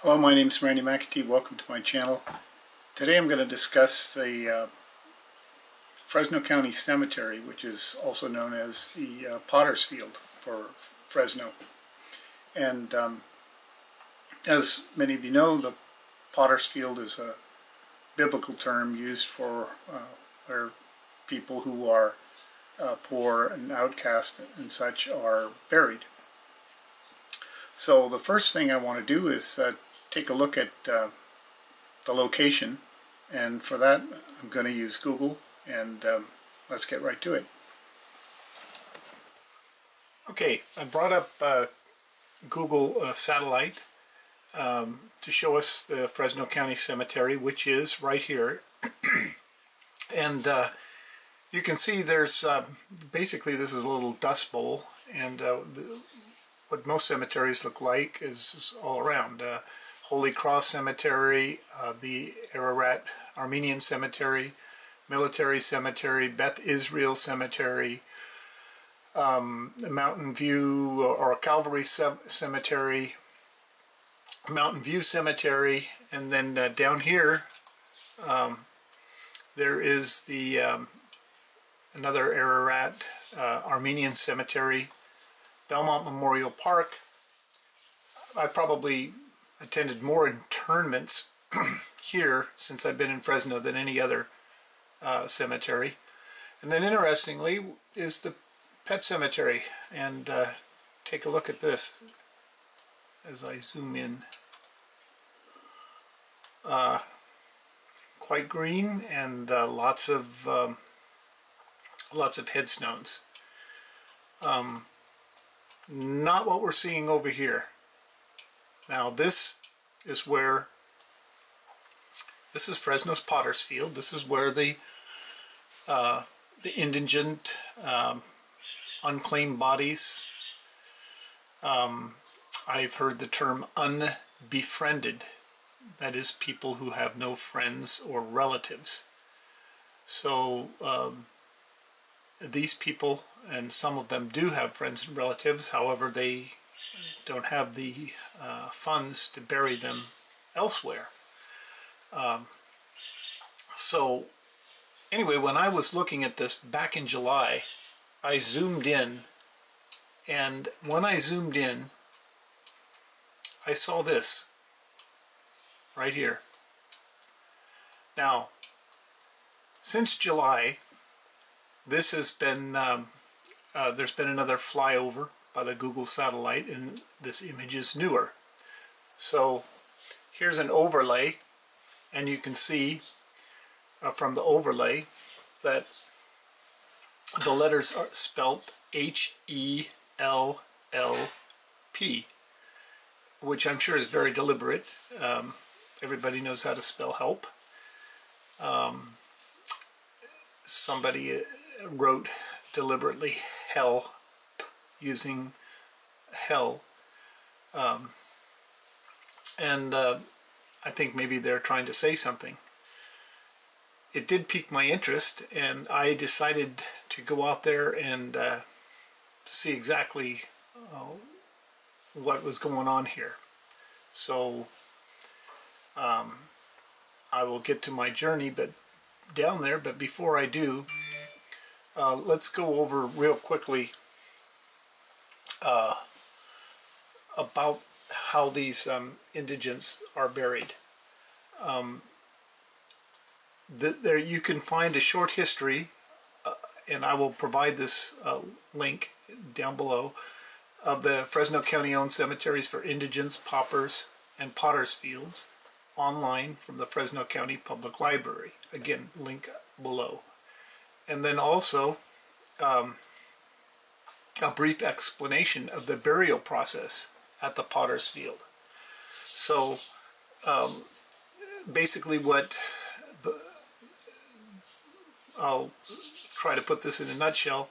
Hello, my name is Randy McAtee. Welcome to my channel. Today I'm going to discuss the Fresno County Cemetery, which is also known as the Potter's Field for Fresno. And as many of you know, the Potter's Field is a biblical term used for where people who are poor and outcast and such are buried. So the first thing I want to do is take a look at the location, and for that I'm going to use Google, and let's get right to it. Okay, I brought up Google Satellite to show us the Fresno County Cemetery, which is right here. And you can see there's basically this is a little dust bowl, and what most cemeteries look like is all around. Holy Cross Cemetery, the Ararat Armenian Cemetery, Military Cemetery, Beth Israel Cemetery, Mountain View or Calvary Cemetery, Mountain View Cemetery, and then down here there is the another Ararat Armenian Cemetery, Belmont Memorial Park. I probably attended more internments here since I've been in Fresno than any other cemetery. And then interestingly is the Pet Cemetery, and take a look at this as I zoom in. Quite green, and lots of headstones. Not what we're seeing over here. Now this is Fresno's Potter's Field. This is where the indigent, unclaimed bodies, I've heard the term unbefriended. That is, people who have no friends or relatives. So these people, and some of them do have friends and relatives, however they don't have the funds to bury them elsewhere. So anyway, when I was looking at this back in July, I zoomed in, and when I zoomed in, I saw this right here. Now, since July, this has been there's been another flyover by the Google Satellite, and this image is newer. So here's an overlay, and you can see from the overlay that the letters are spelt H-E-L-L-P, which I'm sure is very deliberate. Everybody knows how to spell help. Somebody wrote deliberately hell using hell, and I think maybe they're trying to say something. It did pique my interest, and I decided to go out there and see exactly what was going on here. So I will get to my journey down there, but before I do, let's go over real quickly about how these indigents are buried. There you can find a short history, and I will provide this link down below, of the Fresno County owned cemeteries for indigents, paupers, and Potter's Fields online from the Fresno County Public Library. Again, link below. And then also a brief explanation of the burial process at the Potter's Field. So basically I'll try to put this in a nutshell.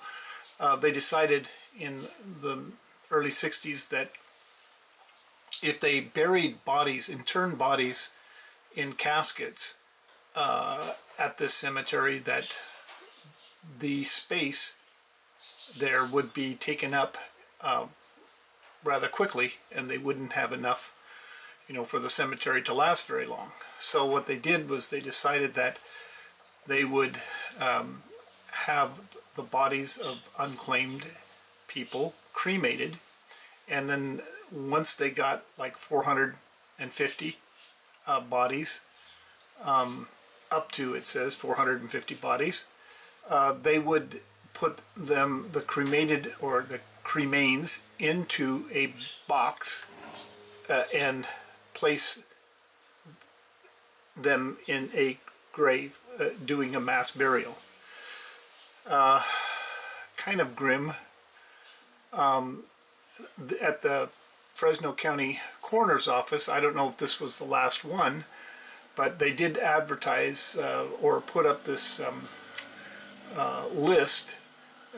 They decided in the early 60s that if they buried bodies, interned bodies in caskets at this cemetery, that the space there would be taken up rather quickly, and they wouldn't have enough for the cemetery to last very long. So what they did was they decided that they would have the bodies of unclaimed people cremated, and then once they got like 450 bodies, up to, it says 450 bodies, they would put them, the cremated or the cremains, into a box and place them in a grave, doing a mass burial. Kind of grim. At the Fresno County Coroner's Office, I don't know if this was the last one, but they did advertise or put up this list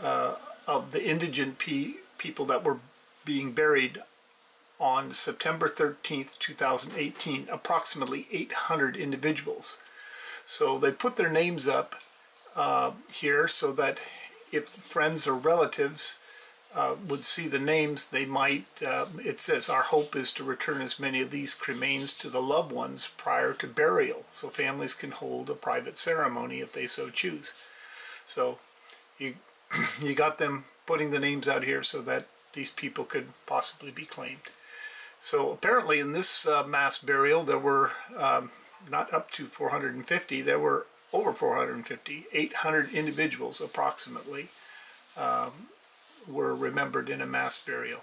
of the indigent people that were being buried on September 13th, 2018, approximately 800 individuals. So they put their names up here so that if friends or relatives would see the names, they might, it says, our hope is to return as many of these cremains to the loved ones prior to burial, so families can hold a private ceremony if they so choose. So you got them putting the names out here so that these people could possibly be claimed. So apparently in this mass burial there were not up to 450, there were over 450, 800 individuals approximately were remembered in a mass burial.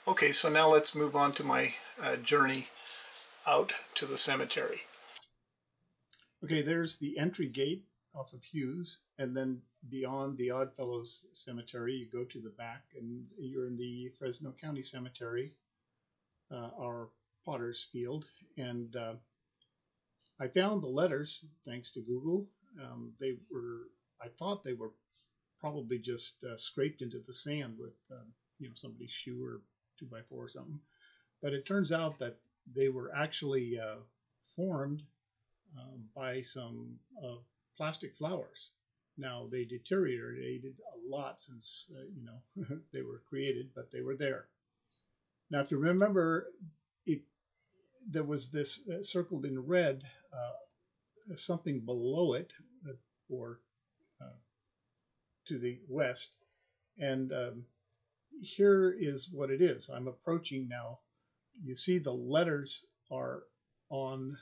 Okay, so now let's move on to my journey out to the cemetery. Okay, there's the entry gate off of Hughes, and then beyond the Oddfellows Cemetery, you go to the back, and you're in the Fresno County Cemetery, our Potter's Field, and I found the letters thanks to Google. I thought they were probably just scraped into the sand with somebody's shoe or 2x4 or something, but it turns out that they were actually formed by some plastic flowers. Now they deteriorated a lot since they were created, but they were there. Now if you remember, there was this circled in red, something below it, or to the west, and here is what it is. I'm approaching now. You see the letters are on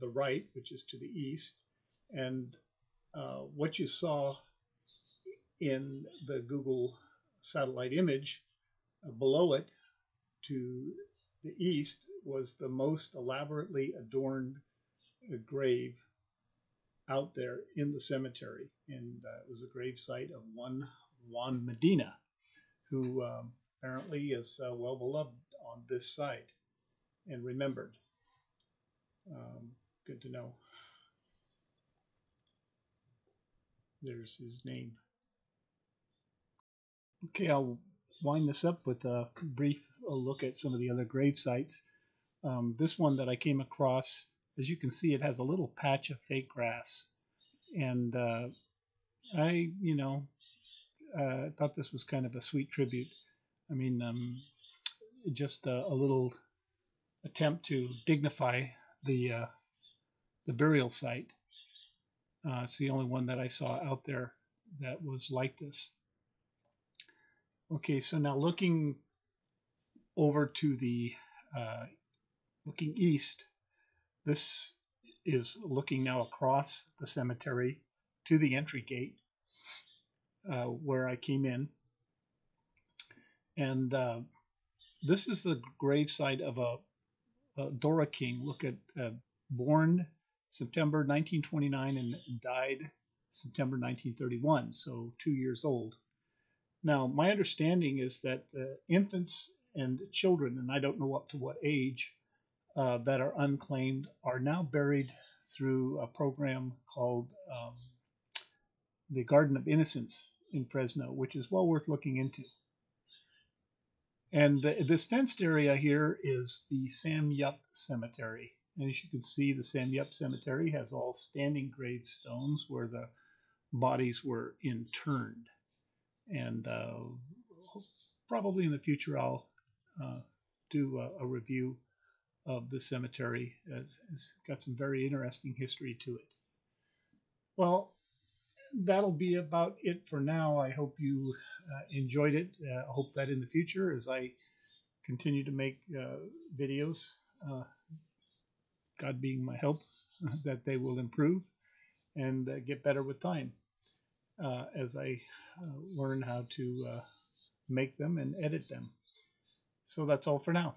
the right, which is to the east, and what you saw in the Google satellite image below it to the east was the most elaborately adorned grave out there in the cemetery, and it was a grave site of one Juan Medina, who apparently is well beloved on this site and remembered. Good to know. There's his name. Okay, I'll wind this up with a brief look at some of the other grave sites. This one that I came across, as you can see, it has a little patch of fake grass, and I thought this was kind of a sweet tribute. I mean, just a little attempt to dignify the burial site. It's the only one that I saw out there that was like this. Okay, so now looking over to the looking east, this is looking now across the cemetery to the entry gate where I came in, and this is the gravesite of a Dora King. Look at born September 1929 and died September 1931, so 2 years old. Now, my understanding is that the infants and children, and I don't know up to what age, that are unclaimed are now buried through a program called the Garden of Innocence in Fresno, which is well worth looking into. And this fenced area here is the Sam Yup Cemetery. And as you can see, the Sam Yup Cemetery has all standing gravestones where the bodies were interned. And probably in the future I'll do a review of the cemetery. It's got some very interesting history to it. Well, that'll be about it for now. I hope you enjoyed it. I hope that in the future, as I continue to make videos, God being my help, that they will improve and get better with time as I learn how to make them and edit them. So that's all for now.